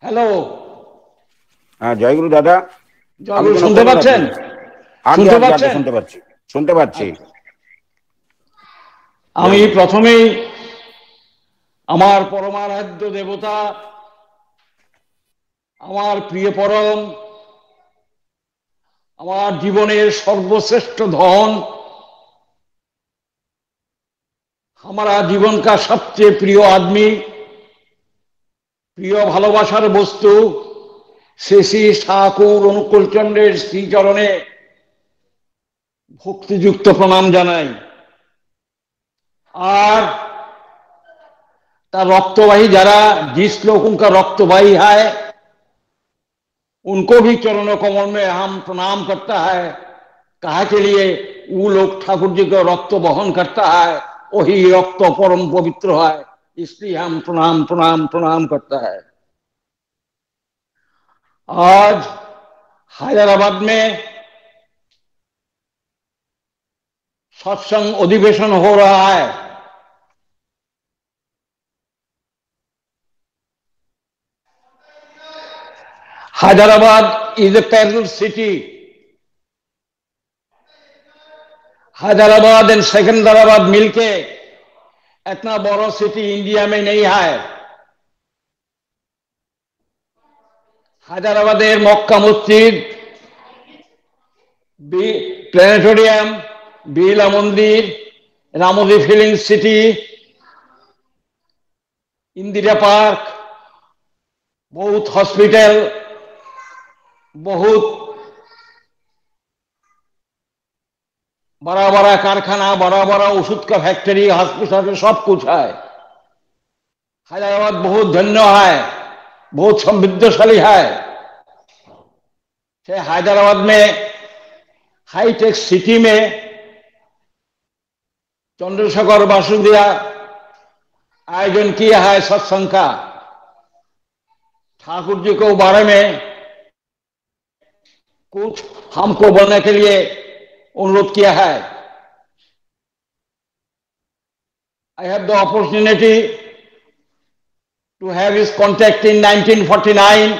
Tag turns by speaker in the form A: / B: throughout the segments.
A: Hello.
B: হ্যাঁ, জয়গুরু দাদা। আমি
A: জয়গুরু,
B: যেন
A: শুনতে
B: খবর
A: পাচ্ছেন?
B: আছি। আগে
A: শুনতে
B: আগে আগে
A: পাচ্ছেন?
B: শুনতে পাচ্ছি। শুনতে পাচ্ছি।
A: আচ্ছা। আমি
B: জয়গুরু।
A: প্রথমেই আমার পরমারাধ্য দেবতা, আমার প্রিয় পরম, আমার জীবনের সর্বশ্রেষ্ঠ ধন, हमारा जीवन का सबसे प्रिय आदमी, प्रिय ভালোবাসার বস্তু শ্রী শ্রী ঠাকুর অনুকূল চন্দ্রের শ্রীচরণে ভক্তিযুক্ত প্রণাম জানাই। আর तार रक्तवाही जरा, जिस लोग उनका रक्तवाही है, उनको भी चरणों कमल में हम प्रणाम करता है। कहा के लिए वो लोग ठाकुर जी का रक्त वहन करता है, वही रक्त परम पवित्र है, इसलिए हम प्रणाम प्रणाम प्रणाम करता है। आज हैदराबाद में सत्संग अधिवेशन हो रहा है। Hyderabad is a parallel city. Hyderabad and Secunderabad मिलके इतना बड़ा सिटी इंडिया में नहीं है। हैदराबादेर मक्का मस्जिद, प्लेनेटोरियम, बिरला मंदिर, Ramoji film city, Indira park, बहुत हॉस्पिटल, बहुत बड़ा बड़ा कारखाना, बड़ा बड़ा औषध का फैक्ट्री, हॉस्पिटल, सब कुछ है। हैदराबाद बहुत धन्य है, बहुत समृद्धशाली है। हैदराबाद में हाईटेक सिटी में चंद्रशेखर बासुदिया आयोजन किया है सत्संग का। ठाकुर जी को बारे में कुछ हमको बोलने के लिए अनुरोध किया है। I have the opportunity to have his contact in 1949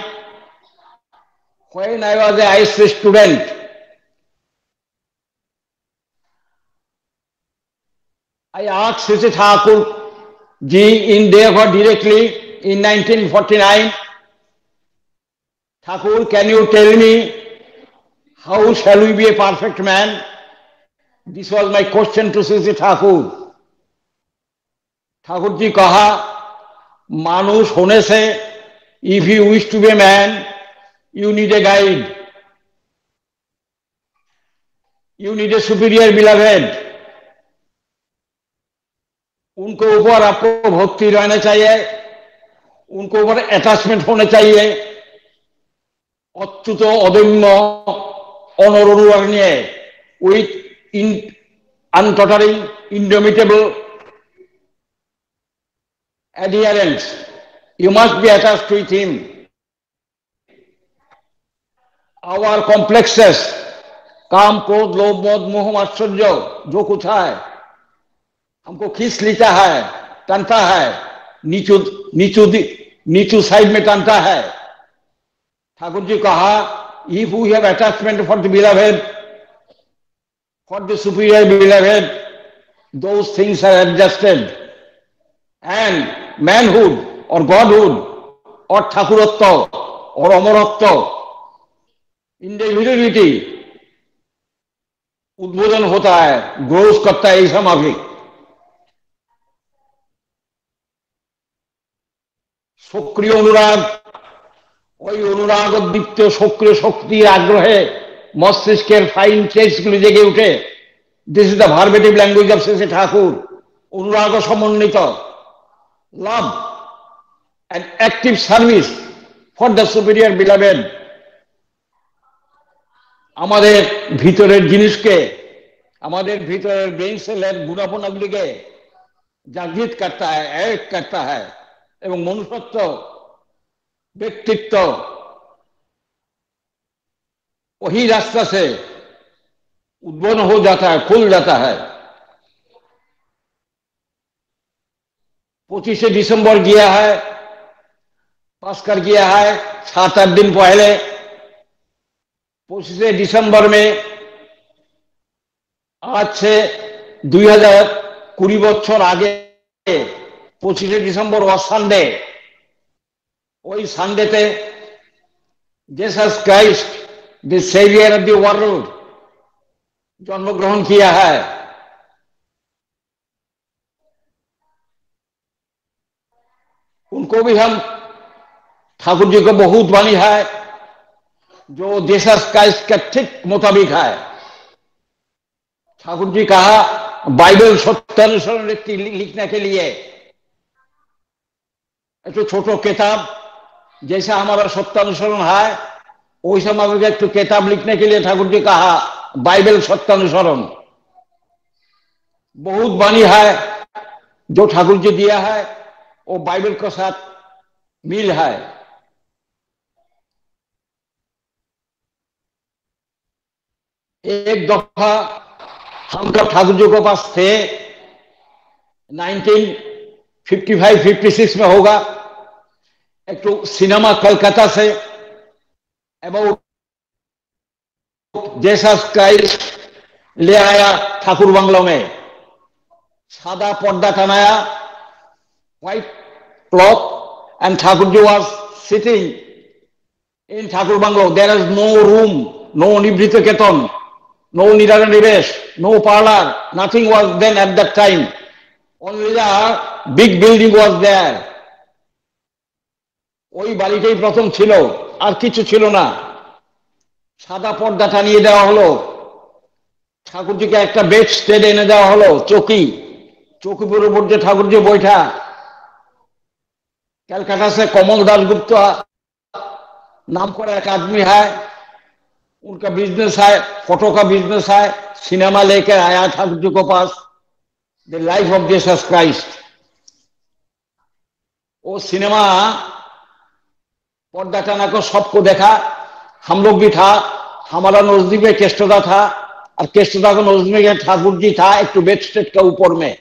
A: when I was a high school student. I asked Sri Thakur ji in Deva directly in 1949, Thakur, can you tell me how shall we be a perfect man? This was my question to Sri Thakur. Thakur ji कहा, मानुष होने से, if you wish to be a man, you need a guide, you need a superior beloved. उनको ऊपर आपको भक्ति रहना चाहिए, उनको ऊपर अटैचमेंट होना चाहिए, अच्युत अदम्य अनरूर निये with untottering, indomitable adherence. You must be attached with him. Our complexes, काम क्रोध लोभ मोह मोह मात्सर्य जो कुछ है, हमको खींच लेता है, टानता है, नीचू नीचू नीचू साइड में टानता है। ठाकुर जी कहा, if we have attachment for the beloved, for the superior beloved, those things are adjusted, and manhood or godhood or ठाकुरत्व और अमरत्व, इंडिविजुअलिटी उद्बोधन होता है, ग्रोथ करता है। ऐसा माफिक सक्रिय अनुराग, ওই অনুরাগ দীপ্ত সক্রিয় শক্তির আগ্রহে মস্তিষ্কের ফাইন চেঞ্জগুলি জেগে উঠে। This is the verbative language of Shri Thakur. অনুরাগ সমন্বিত, love and active service for the superior beloved আমাদের ভিতরের জিনিসকে, আমাদের ভিতরের ব্রেইন সেলের গুণাপনাগুলিকে জাগৃত করता है, এক करता है, এবং মনুষ্যত্ব व्यक्तित्व वही रास्ता से उद्भवन हो जाता है, खुल जाता है। 25 दिसंबर गया है, पास कर गया है 7-8 दिन पहले 25 दिसंबर में। आज से 2020 বছর আগে 25 ডিসেম্বর ওয়াজ সানডে। ওই সানডেতে Jesus Christ the saviour of the world जन्मग्रहण किया है। उनको भी हम ठाकुर जी को बहुत वाणी है जो जीसस क्राइस्ट के ठीक मुताबिक है। ठाकुर जी कहा बाइबल सत्यानुसरण लिखने के लिए एक छोटो किताब जैसा हमारा सत्यानुसरण है वैसा हमारे एक किताब लिखने के लिए ठाकुर जी कहा बाइबल सत्यानुसरण। बहुत वाणी है जो ठाकुर जी दिया है वो बाइबल के साथ मिल है। एक दफा हम जब ठाकुर जी के पास थे 1955-56 में होगा, एक तो cinema Calcutta say about Jesus Christ ले आया ठाकुर बंगलों में। सादा पर्दा टनाया white cloth and Thakur ji was sitting in Thakur bungalow. There is no room, no निवृत्त केतन, no Niranivesh, no parlor, nothing was then at that time. Only the big building was there. ওই বাড়িটাই প্রথম ছিল, আর কিছু ছিল না। সাদা পর্দা টানিয়ে দেওয়া হলো, ঠাকুরজিকে একটা বেড স্টেড এনে দেওয়া হলো, চৌকি, চৌকির উপর যে ঠাকুরজি বৈঠা। कलकत्ता से कमल दासगुप्त नाम का एक आदमी है, उनका बिजनेस है, फोटो का बिजनेस है। सिनेमा लेकर आया ठाकुर जी को पास the life of Jesus Christ. वो सिनेमा पर्दा टाना को सबको देखा, हम लोग भी था। हमारा नजदीक में केस्टोदा था और केस्टोदा का नजदीक में ठाकुर जी था एक तो बेड स्टेट के ऊपर में।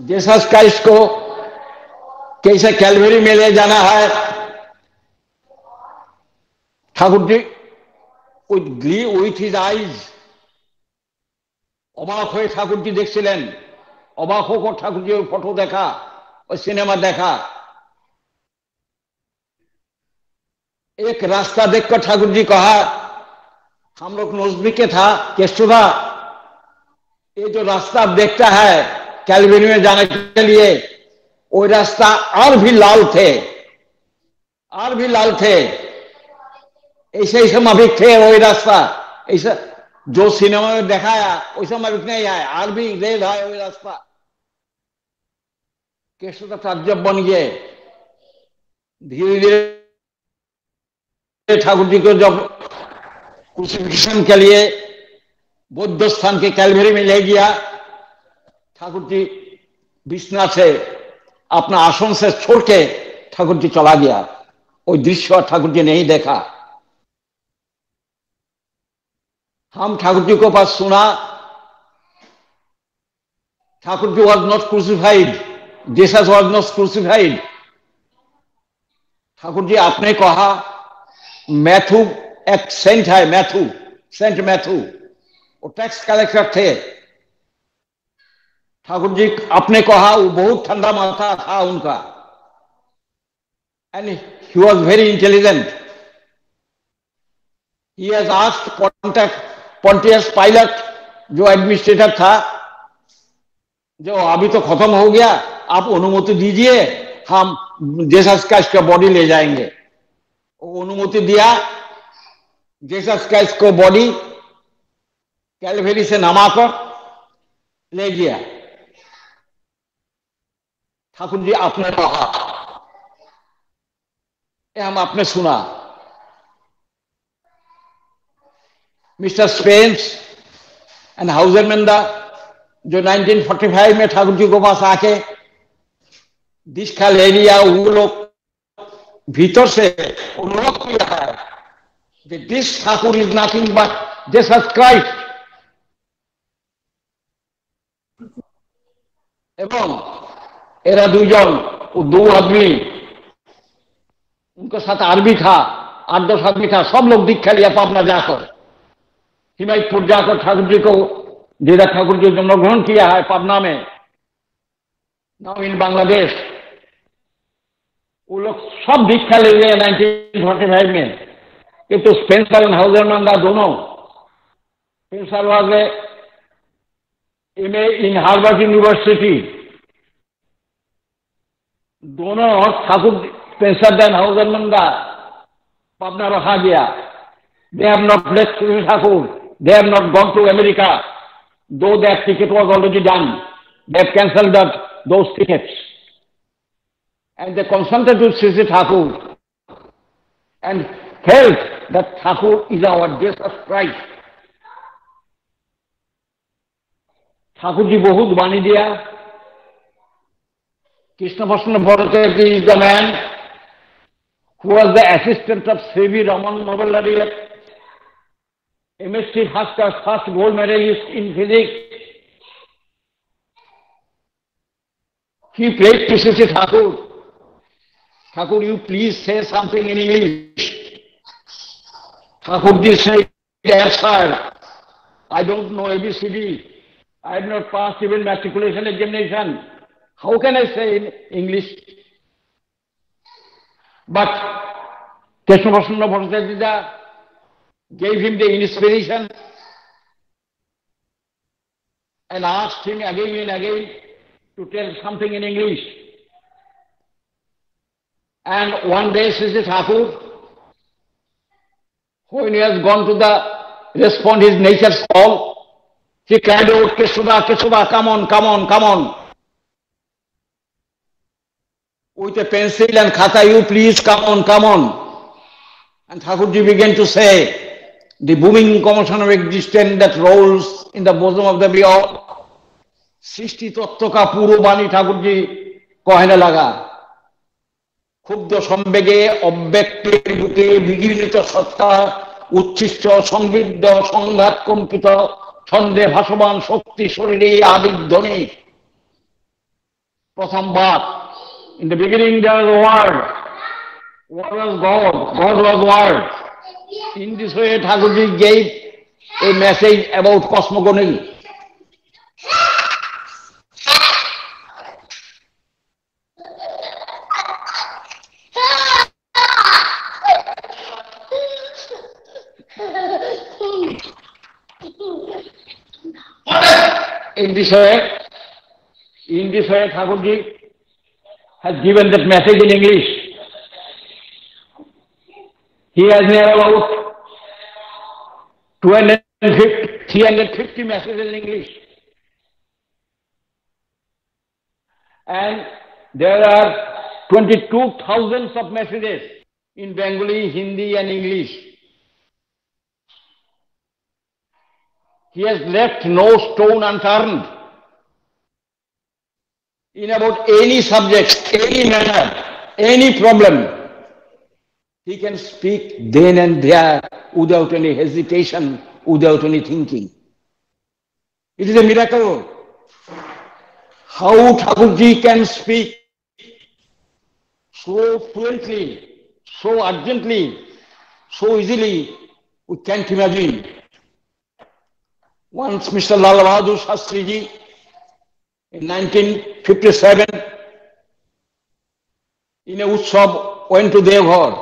A: जीसस क्राइस्ट को कैसे कैलवरी में ले जाना है, Thakur ji with his eyes অবাক হয়ে ঠাকুর জি দেখছিলেন। অবাক হোক ঠাকুর জি ওই ফটো দেখা, ওই সিনেমা দেখা। एक रास्ता देखकर ठाकुर जी कहा, हम लोग नजदीक था केस्टोदा, ये जो रास्ता आप देखता है कैलवरी में जाने के लिए, वो रास्ता और भी लाल थे, और भी लाल थे। ऐसे ऐसे माफिक थे वही रास्ता, ऐसा जो सिनेमा में दिखाया वैसा माफिक नहीं है, और भी रेड है वही रास्ता। केस्टोदा ताज्जुब बन गए। धीरे धीरे ठाकुर जी को जब क्रूसिफिक्शन के लिए बौद्ध स्थान के कैलवरी में ले गया, ठाकुर जी बिस्ना से अपना आसन से छोड़ के ठाकुर जी चला गया। वो दृश्य ठाकुर जी नहीं देखा। हम ठाकुर जी को पास सुना, Thakur ji was not crucified, Jesus was not crucified. Thakur ji आपने कहा, मैथ्यू एक सेंट है, मैथ्यू, सेंट मैथ्यू, वो टैक्स कलेक्टर थे। ठाकुर जी आपने कहा वो बहुत ठंडा माथा था उनका, and he was very intelligent. He has asked Pontius Pilate, जो एडमिनिस्ट्रेटर था, जो अभी तो खत्म हो गया, आप अनुमति दीजिए, हम जीसस क्राइस्ट का बॉडी ले जाएंगे। वो अनुमति दिया, जीसस क्राइस्ट को बॉडी कैलवरी से नमाकर ले गया। ठाकुर जी आपने कहा, हम आपने सुना। मिस्टर स्पेंस एंड हाउजरमेंदा जो 1945 में ठाकुर जी को पास आके दीक्षा ले लिया, वो लोग भीतर से उन्नत किया है this Thakur is nothing but Jesus Christ. এবং এরা দুজন, দু আদমি उनके साथ अरबी था, 8-10 आदमी था, सब लोग दीक्षा लिया पापना जाकर, हिमायतपुर जाकर ठाकुर जी को, जीरा ठाकुर जी जन्मग्रहण किया है पाबना में, नाउ इन बांग्लादेश। वो लोग सब दीक्षा ले लिए 1945 में, किंतु स्पेंसर और हाउजरमंगा दोनों, Spencer was MA in Harvard university, दोनों ठाकुर स्पेंसर एंड हाउजरमंगा पाबना रखा गया। They have not left Thakur, they have not gone to America, though that ticket was already done. They have cancelled those tickets. And they consulted with Sri Thakur and felt that Thakur is our Jesus Christ. Thakur ji bahut bani diya. Krishna Bhaskar Bhattacharya is the man who was the assistant of C.V. Raman, Nobel laureate, MSc first gold medalist in physics. He prayed to Sri Thakur, Thakur, you please say something in English. Thakur ji said, yes sir, I don't know ABCD. I have not passed even matriculation examination. How can I say in English? But Krishna Bhaskar Bhattacharya gave him the inspiration and asked him again and again to tell something in English. And one day Sri Thakur, when he has gone to respond his nature's call, he cried out, Kesuda, Kesuda, come on, come on, come on. With a pencil and khata, you please come on, come on. And Thakurji began to say, the booming commotion of existence that rolls in the bosom of the beyond, सृष्टि तत्व का पूर्व बाणी ठाकुर जी कहने लगा। क्षुब्ध संवेगे अव्यक्तेर bouquet विघ्नित सत्ता उच्छिष्ट संविद्ध संघात कंपित छंदे भासमान शक्ति शरीरे आदिध्वनि। प्रथम बात, in the beginning there was a word. What was God? God was word. In this way Thakurji gave a message about cosmogony. In this way Thakurji has given that message in English. He has near about 350 messages in English. And there are 22,000 of messages in Bengali, Hindi and English. He has left no stone unturned. In about any subject, any matter, any problem, he can speak then and there without any hesitation, without any thinking. It is a miracle. How Thakurji can speak so fluently, so urgently, so easily, we can't imagine. Once Mr. Lal Bahadur Shastri ji, in 1957, in a Utsav, went to Devghar.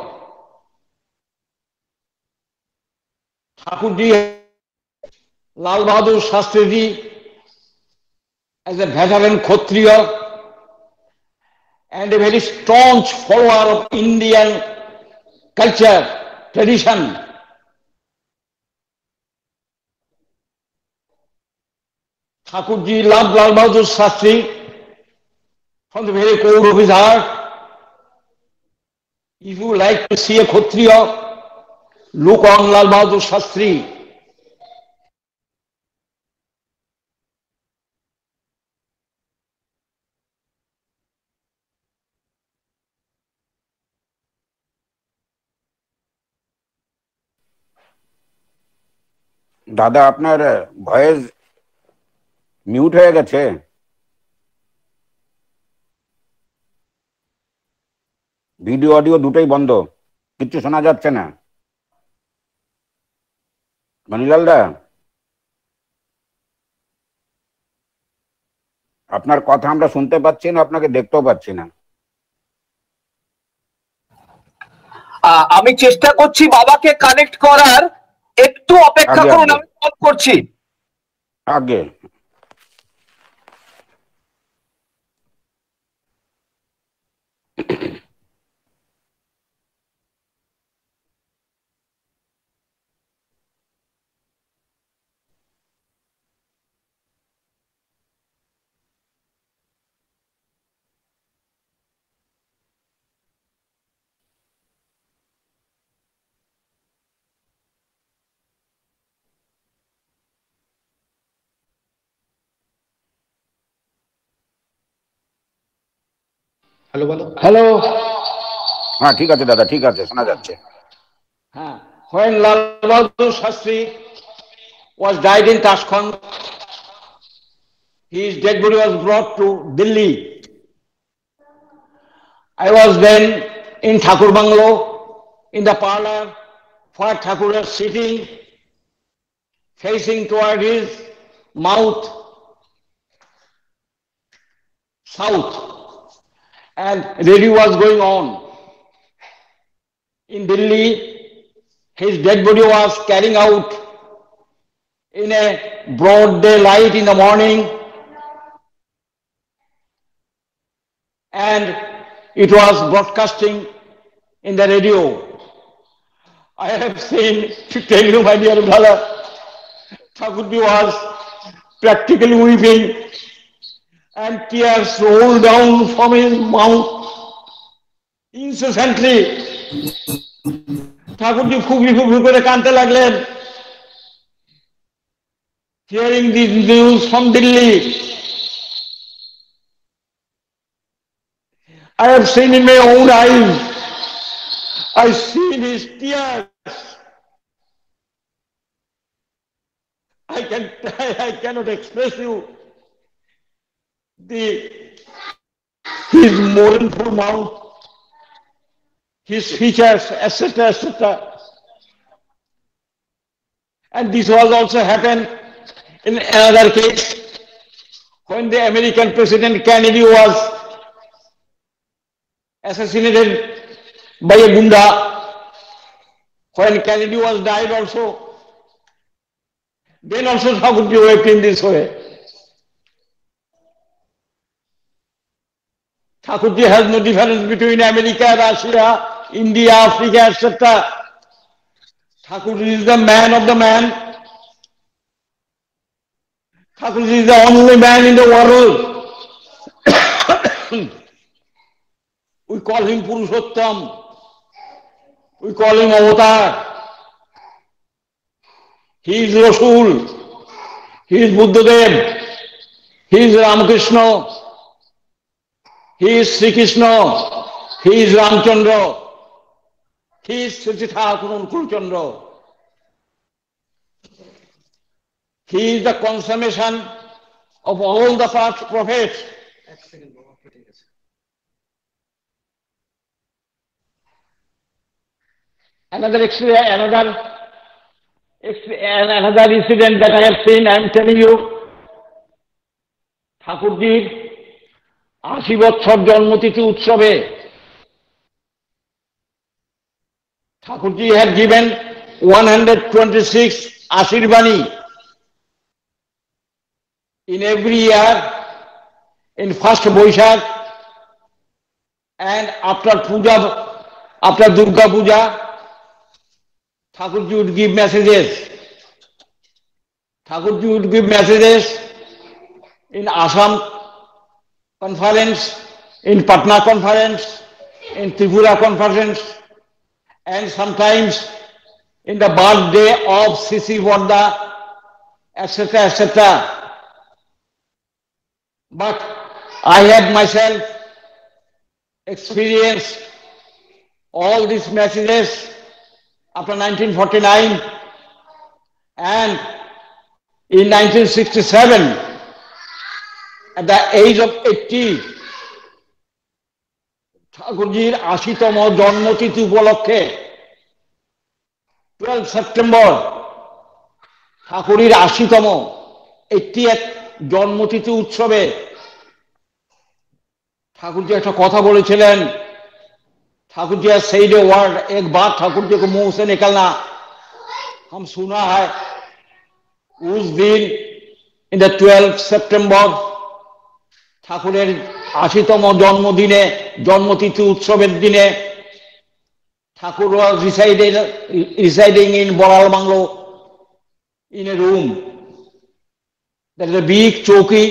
A: Thakur ji, Lal Bahadur Shastri ji, as a veteran Kshatriya and a very staunch follower of Indian culture, tradition, Thakur ji loved Lal Bahadur Shastri from the very core of his heart. If you like to see a Kshatriya, look on Lal Bahadur Shastri.
B: দাদা আপনার voice mute হয়ে গেছে। Video audio দুটোই বন্ধ, কিচ্ছু শোনা যাচ্ছে না। মানিলাল দা, আপনার কথা আমরা শুনতে পাচ্ছি না, আপনাকে দেখতেও পাচ্ছি না।
C: আমি চেষ্টা করছি বাবাকে কানেক্ট করার, একটু অপেক্ষা
B: আগে
C: করুন,
B: আগে
C: আমি ফোন করছি।
B: আগে
A: Hello.
B: হ্যাঁ, ঠিক আছে দাদা, ঠিক আছে, শোনা যাচ্ছে।
A: When Lal Bahadur Shastri was died in Tashkent, his dead body was brought to Delhi. I was then in Thakur Banglo, in the parlor, where Thakur was sitting, facing toward his mouth, south, and rally was going on. In Delhi, his dead body was carrying out in a broad daylight in the morning, and it was broadcasting in the radio. I have seen, to tell you, my dear brother, Thakurji was practically weeping, and tears rolled down from his mouth incessantly. Thakurji Pubali Pubali করে কাঁদতে লাগলেন, hearing these news from Delhi. I have seen in my own eyes, I seen his tears. I cannot express you his mournful mouth, his features, etc., etc. And this was also happened in another case when the American President Kennedy was assassinated by a gunda. When Kennedy was died also, then also Thakurji wept in this way. Thakurji has no difference between America, Russia, India, Africa, etc. Thakurji is the man of the man. Thakurji is the only man in the world. We call him Purushottam. We call him Avatar. He is Rasul. He is Buddhadev. He is Ramakrishna. He is Sri Krishna. He is Ramchandra. He is Sri Thakur Kulchandra. He is the consummation of all the past prophets. Another incident that I have seen, I am telling you, ঠাকুরজির ৮০ বছর জন্মতিথি উৎসবে Thakurji had given 126 Ashirbani in every year in first Boishakh, and after Puja, after Durga Puja, Thakurji would give messages. Thakurji would give messages in Assam conference, in Patna conference, in Tripura conference, and sometimes in the birthday of Sisi Varda, etc., etc. But I have myself experienced all these messages after 1949, and in 1967, at the age of 80, ঠাকুরজির ৮০তম জন্মতিথি উপলক্ষে 12 September ঠাকুরের ৮০তম 80th জন্মতিথি উৎসবে ठाकुर जी एक कथा बोलेছিলেন Thakur ji said a word एक बात ठाकुर जी को मुंह से निकलना हम सुना है उस दिन इन द 12 सेप्टेम्बर ठाकुरेर 80तम जन्मदिने जन्मतिथि उत्सवेर दिने Thakur was residing in Boral Banglo in a room there is a big chowki.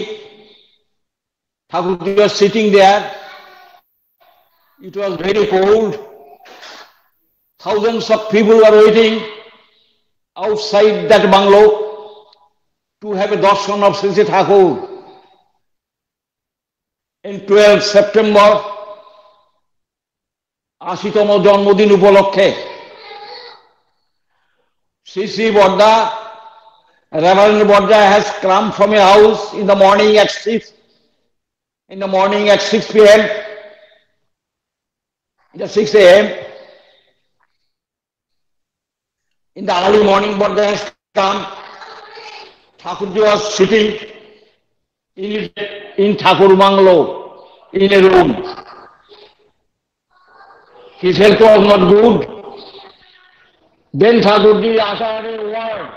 A: Thakur was sitting there. It was very cold. Thousands of people were waiting outside that bungalow to have a darshan of Sri Thakur. In 12 September, 80তম জন্মদিন উপলক্ষে Sri Bodda, Reverend Bodda has come from a house in the morning at 6. In the morning at 6 p.m. At 6 a.m. In the early morning, Bodda has come. Thakurji was sitting in Thakur Banglo in a room. His health was not good. Then Thakurji uttered a word,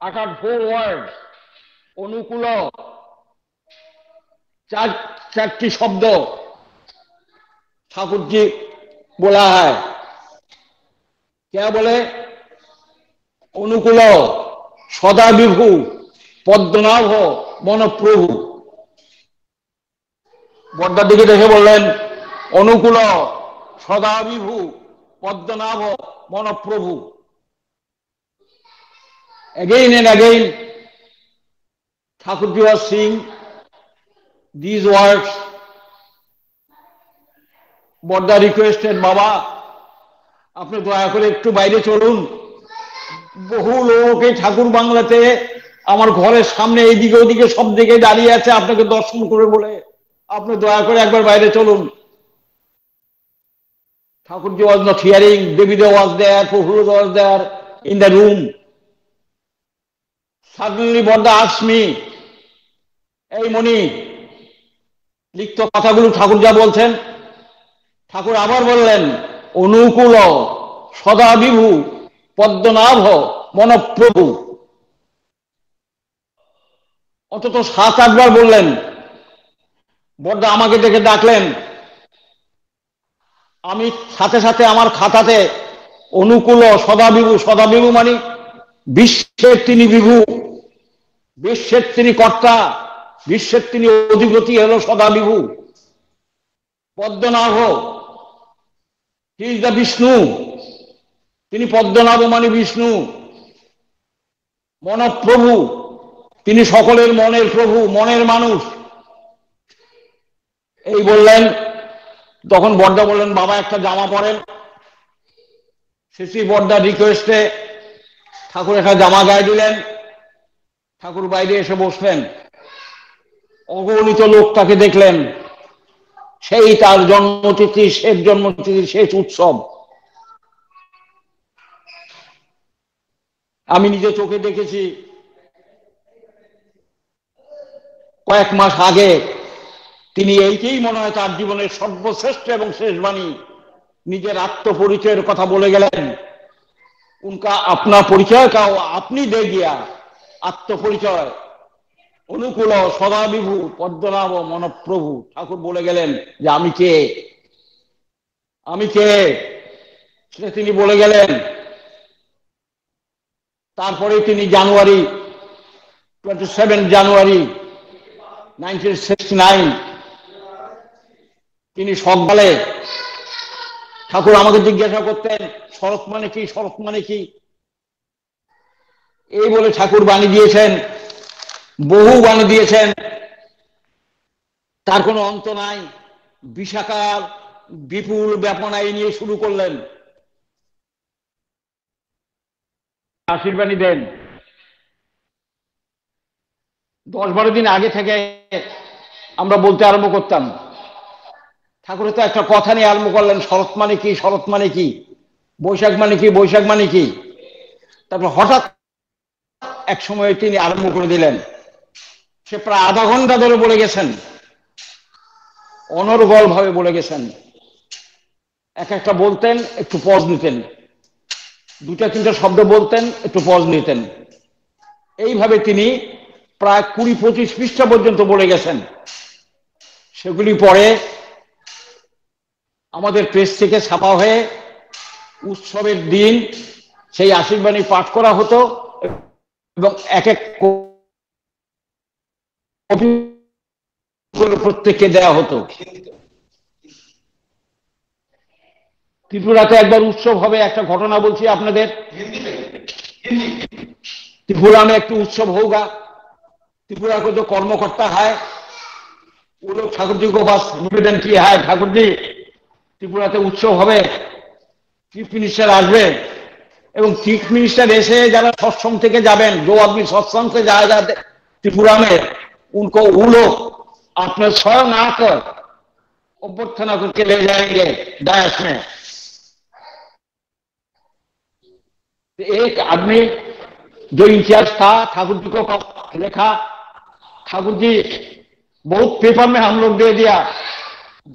A: uttered 4 words, Onukulo. चारटी शब्द ठाकुर जी बोला है क्या बोले अनुकूल सदा विभु पद्मनाभ मनप्रभु बड़दार दिके देखे बोलें अनुकूल सदा विभु Padmanabha मनप्रभु again and again Thakur ji was saying these words. Bodda requested, Baba, আপনি দয়া করে একটু বাইরে চলুন বহু লোক এই ঠাকুর বাংলাতে আমার ঘরের সামনে এইদিকে ওদিকে সব দিকে দাঁড়িয়ে আছে আপনাকে দর্শন করে বলে আপনি দয়া করে একবার বাইরে চলুন Thakurji was not hearing. Devideva was there, Prabhupada was there in the room. Suddenly Bodda asked me, এই মনি লিখিত কথাগুলো ঠাকুর যা বলছেন ঠাকুর আবার বললেন অনুকূল সদা বিভু পদ্মনাভ মনপ্রভু অন্তত 7-8 বার বললেন বড়দা আমাকে দেখে ডাকলেন আমি সাথে সাথে আমার খাতাতে অনুকূল সদা বিভু মানে বিশ্বের তিনি বিভু বিশ্বের তিনি কর্তা বিশ্বের তিনি অধিপতি হলো সদা বিভু Padmanabha he is the Vishnu তিনি পদ্মনাভ মানে বিষ্ণু মনপ্রভু তিনি সকলের মনের প্রভু মনের মানুষ এই বললেন তখন বড়দা বললেন বাবা একটা জামা পরেন শ্রী বড়দার রিকোয়েস্টে ঠাকুর একটা জামা গায়ে দিলেন ঠাকুর বাইরে এসে বসলেন অগণিত লোক তাকে দেখলেন সেই তার জন্মতিথি শেষ জন্মতিথি শেষ উৎসব আমি নিজে চোখে দেখেছি কয়েক মাস আগে তিনি এইটাই মনে হয় তার জীবনের সর্বশ্রেষ্ঠ এবং শেষ বাণী নিজের আত্মপরিচয়ের কথা বলে গেলেন उनका अपना परिचय का अपनी दे गया आत्मपरिचय अनुकूल सदा विभु पद्मनाभ मनप्रभु ठाकुर बोले गेलेन जे आमी के সেটা তিনি বলে গেলেন তারপরে তিনি জানুয়ারি 27 জানুয়ারি 1969 তিনি সকালে ঠাকুর আমাকে জিজ্ঞাসা করতেন শরৎ মানে কি এই বলে ঠাকুর বাণী দিয়েছেন বহু বাণী দিয়েছেন তার কোনো অন্ত নাই বিশাখার বিপুল ব্যাপনায় নিয়ে শুরু করলেন আশীর্বাণী দেন 10-12 দিন আগে থেকে আমরা বলতে আরম্ভ করতাম ঠাকুর তো একটা কথা নিয়ে আরম্ভ করলেন, শরৎ মানে কি, শরৎ মানে কি, বৈশাখ মানে কি, বৈশাখ মানে কি। তারপর হঠাৎ এক সময় তিনি আরম্ভ করে দিলেন, সে প্রায় আধা ঘন্টা ধরে বলে গেছেন, অনর্গল ভাবে বলে গেছেন। এক একটা বলতেন, একটু পজ নিতেন, দুটা তিনটা শব্দ বলতেন, একটু পজ নিতেন। এইভাবে তিনি প্রায় 20-25 পৃষ্ঠা পর্যন্ত বলে গেছেন। সেগুলি পরে আমাদের প্রেস থেকে ছাপা হয়ে উৎসবের দিন সেই আশীর্বাণী পাঠ করা হতো এবং এক এক কপি প্রত্যেককে দেওয়া হতো। ত্রিপুরাতে একবার উৎসব হবে, একটা ঘটনা বলছি আপনাদের। त्रिपुरा में एक उत्सव होगा, त्रिपुरा को जो कर्मकर्ता है वो लोग ठाकुर जी को पास निवेदन किया है, ठाकुर जी त्रिपुराते उत्सव হবে, चीफ मिनिस्टर আসবে এবং चीफ मिनिस्टर এসে যারা सत्संग থেকে যাবেন, जो आदमी सत्संग से जाएगा त्रिपुरा में, उनको वो लोग अपने स्वयं आकर अभ्यर्थना करके ले जाएंगे डायस में। एक आदमी जो इंचार्ज था, ठाकुर जी को लिखा, ठाकुर जी बहुत पेपर में हम लोग दे दिया,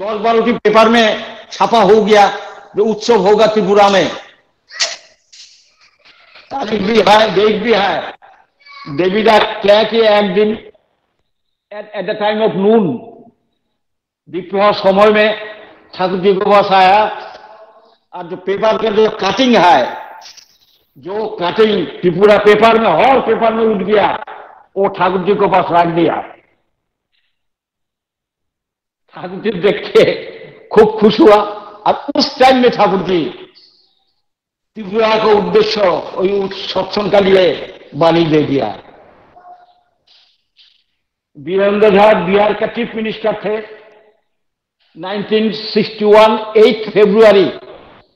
A: 10-12 पेपर में छापा हो गया जो उत्सव होगा त्रिपुरा में, तारीख भी है, डेट भी है। देवीदा क्या किया, एक दिन एट द टाइम ऑफ नून, दोपहर समय में ठाकुर जी के पास आया और जो पेपर के जो कटिंग है, जो कटिंग त्रिपुरा पेपर में हर पेपर में उठ गया, वो ठाकुर जी को पास रख दिया। ठाकुर जी देख के खूब खुश हुआ और उस टाइम में ठाकुर जी त्रिपुरा का उद्देश्य सत्संग का लिए वाणी दे दिया। वीरेंद्र झा बिहार का चीफ मिनिस्टर थे। 1961 8 फरवरी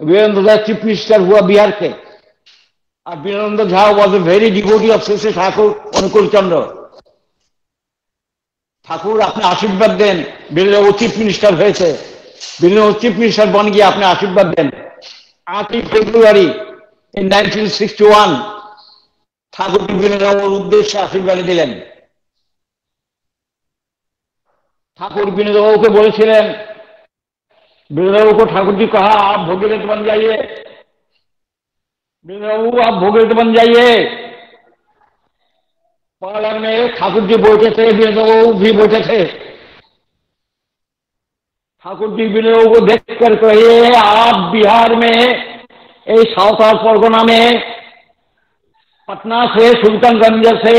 A: वीरेंद्र झा चीफ मिनिस्टर हुआ बिहार के। और Virendra Jha was a very devotee of Shri Thakur Anukul Chandra. Thakur अपने आशीर्वाद दें, वीरेंद्र चीफ मिनिस्टर हुए थे, वीरेंद्र चीफ मिनिस्टर बन गया, अपने आशीर्वाद दें। 8 फरवरी 1961 ठाकुर वीरेंद्र उद्देश्य आशीर्वाद दिलें। ठाकुर वीरेंद्र बाबू को बोलेছিলেন, वीरेंद्र बाबू को ठाकुर जी कहा आप भोगीरथ बन जाइए, वीरेंद्र बाबू आप भोगीरथ बन जाइए। पार्लर में ठाकुर जी बैठे थे, वीरेंद्र बाबू भी बैठे थे। ठाकुर जी वीरेंद्र बाबू को देख कर कहिए आप बिहार में साउथाल परगना में पटना से सुल्तानगंज से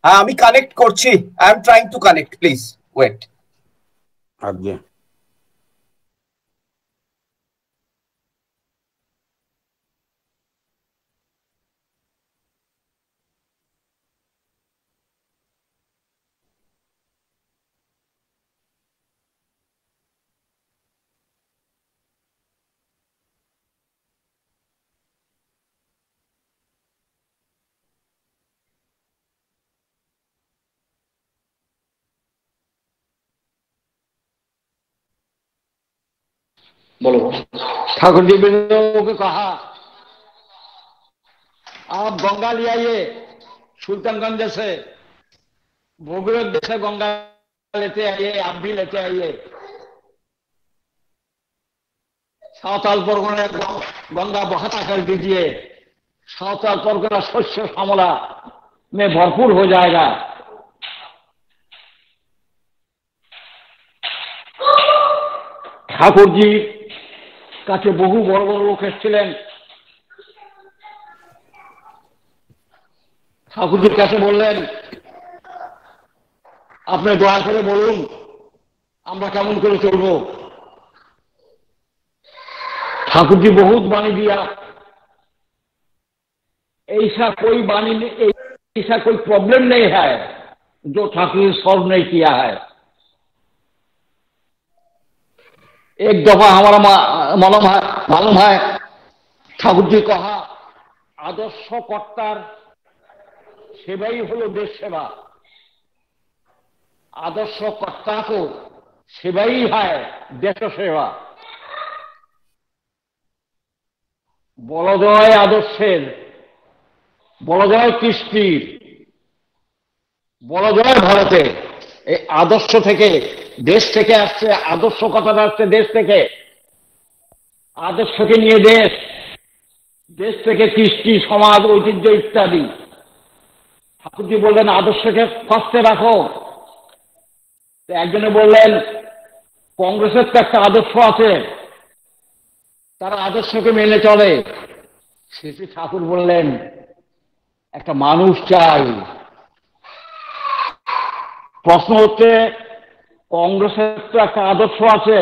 C: আমি কানেক্ট করছি, I am trying to connect, please wait.
B: আজ্ঞে
A: बोलो। ठाकुर जी वीरेंद्र बाबू को कहा आप गंगा ले आइए सुल्तानगंज से, भोगीरथ से गंगा लेते आइए, आप भी लेते आइए। सावताल परगना गंगा बहाता कर दीजिए, सावताल परगना शस्य श्यामला में भरपूर हो जाएगा। ठाकुर जी কাছে বহু বড় বড় লোক এসেছিলেন। ঠাকুরজির কাছে বললেন আপনি দয়া করে বলুন আমরা কেমন করে চলবো। ठाकुर जी बहुत वाणी दिया, ऐसा कोई वाणी, ऐसा कोई प्रॉब्लम नहीं है जो ठाकुर ने सॉल्व नहीं किया है। एक दफा हमारा मालूम है ठाकुर जी कहा आदर्श কর্তার সেবাই হলো দেশ সেবা आदर्श कर्ता को सेवा ही है देश सेवा বলজয় আদর্শের বলজয় কৃষ্টির বলজয় ভারতে এই আদর্শ থেকে দেশ থেকে আসছে আদর্শ কথাটা আসছে দেশ থেকে আদর্শকে নিয়ে দেশ দেশ থেকে কৃষ্টি সমাজ ঐতিহ্য ইত্যাদি ঠাকুরজি বললেন আদর্শকে ফার্স্টে রাখো একজনে বললেন কংগ্রেসের তো একটা আদর্শ আছে তারা আদর্শকে মেনে চলে শেষে ঠাকুর বললেন একটা মানুষ চাই প্রশ্ন হচ্ছে কংগ্রেসের তো একটা আদর্শ আছে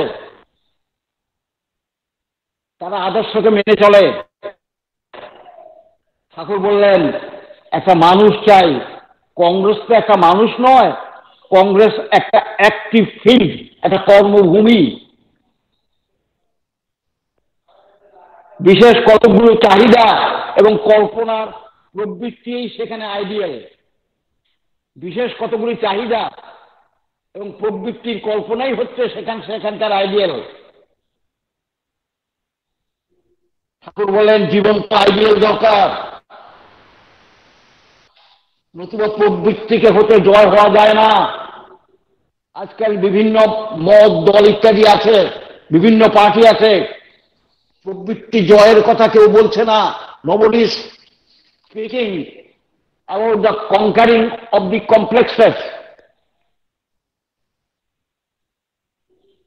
A: তারা আদর্শকে মেনে চলে ঠাকুর বললেন একটা মানুষ চাই কংগ্রেস তো একটা মানুষ নয় কংগ্রেস একটা অ্যাক্টিভ ফিল্ড একটা কর্মভূমি বিশেষ কতগুলো চাহিদা এবং কল্পনার প্রবৃত্তি সেখানে আইডিয়াল বিশেষ কতগুলি চাহিদা এবং প্রবৃত্তির কল্পনাই হচ্ছে সেখানকার আইডিয়াল ঠাকুর বলেন জীবন তো আইডিয়াল দরকার নতুবা প্রবৃত্তিকে হতে জয় হওয়া যায় না আজকাল বিভিন্ন মত দল ইত্যাদি আছে বিভিন্ন পার্টি আছে প্রবৃত্তি জয়ের কথা কেউ বলছে না nobody is speaking about the conquering of the complexes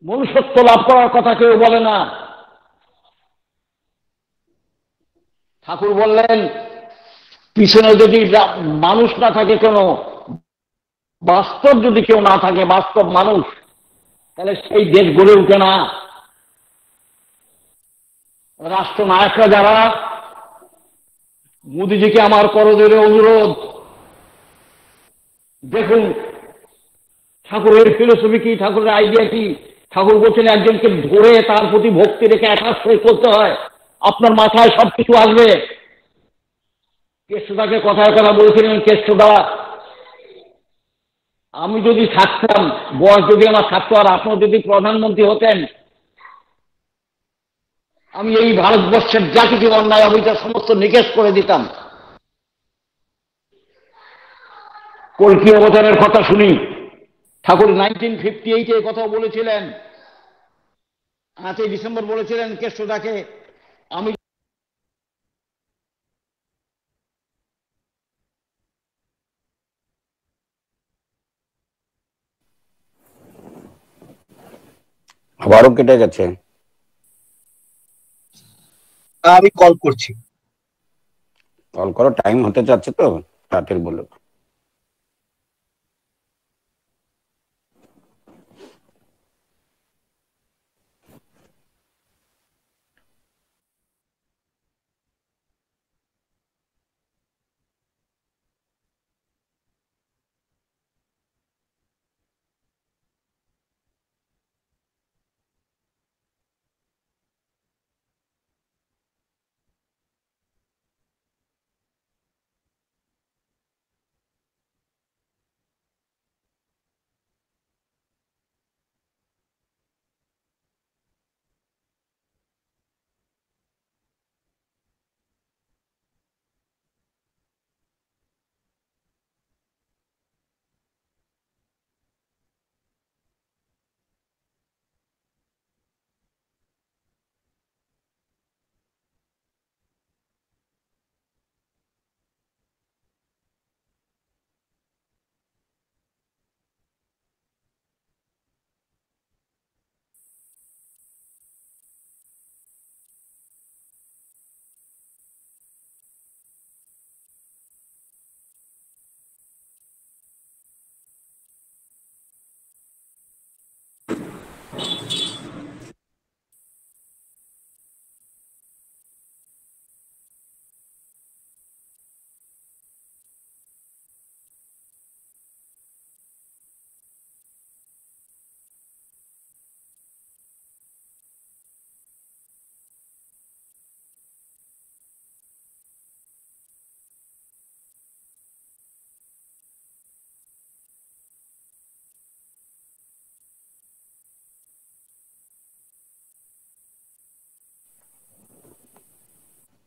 A: মনুষ্যত্ব লাভ করার কথা কেউ বলে না ঠাকুর বললেন পিছনে যদি মানুষ না থাকে কেন বাস্তব যদি কেউ না থাকে বাস্তব মানুষ তাহলে সেই দেশ গড়ে উঠে না রাষ্ট্রনায়করা যারা মোদিজিকে আমার করজোরে অনুরোধ দেখুন ঠাকুরের ফিলোসফি কি ঠাকুরের আইডিয়া কি ঠাকুর বলছেন একজনকে ধরে তার প্রতি ভক্তি রেখে অ্যাটাচ করতে হয় আপনার মাথায় সবকিছু আসবে কেষ্টদাকে কথায় কথা বলছিলেন কেষ্টদা আমি যদি থাকতাম বয়স যদি আমার থাকতো আর আপনার যদি প্রধানমন্ত্রী হতেন আমি এই ভারতবর্ষের যা কিছু অন্যায় অবিচার সমস্ত নিকেশ করে দিতাম কল্কি অবতারের কথা শুনি ঠাকুর 1958 কথা বলেছিলেন 5 ডিসেম্বর বলেছিলেন কেষ্টদাকে আমি
B: আবারও কেটে গেছে
C: আমি কল করছি
B: কল করো টাইম হতে যাচ্ছে তো তাড়াতাড়ি বলো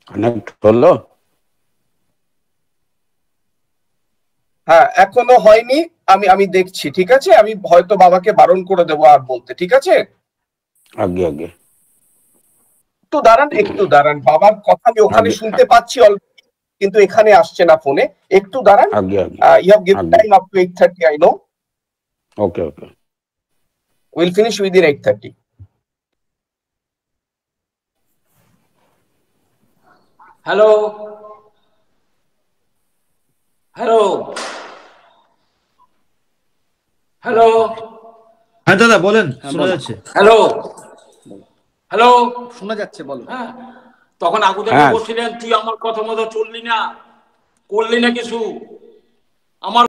B: কানেক্ট হলো?
C: হ্যাঁ, এখনো হয়নি। আমি দেখছি, ঠিক আছে? আমি হয়তো বাবাকে বারণ করে দেবো আর বলতে, ঠিক আছে?
B: আগে আগে
C: একটু দাঁড়ান, বাবার কথা আমি ওখানে
B: আগে
C: শুনতে পাচ্ছি অলরেডি, কিন্তু এখানে আসছে না ফোনে। একটু দাঁড়ান।
B: আগে আগে
C: ইউ হ্যাভ গিভেন
B: আগে
C: time up to 8:30, I know.
B: Okay okay
C: will finish within 8:30.
A: Hello hello hello
D: হ্যাঁ দাদা বলেন, শোনা যাচ্ছে।
A: হ্যালো হ্যালো
E: শোনা যাচ্ছে, বলো।
A: হ্যাঁ, তখন আবু দেখে
B: হ্যাঁ।
A: বলছিলেন তুই আমার কথা মতো চললি না, করলি না কিছু। আমার